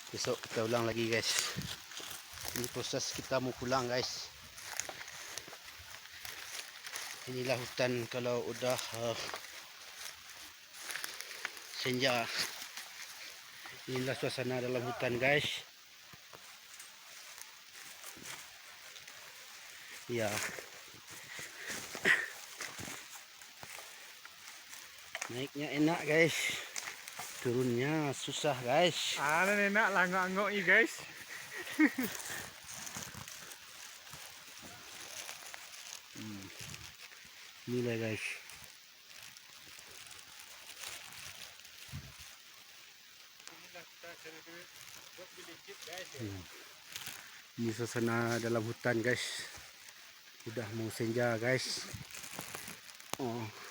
Besok kita ulang lagi guys. Ini proses kita mau pulang guys. Inilah hutan kalau udah senja. Inilah suasana dalam hutan guys. Ya. Naiknya enak guys. Turunnya susah guys. Enak lah ngok-ngok guys. Inilah guys. Ini suasana dalam hutan guys. Udah mau senja guys. Oh.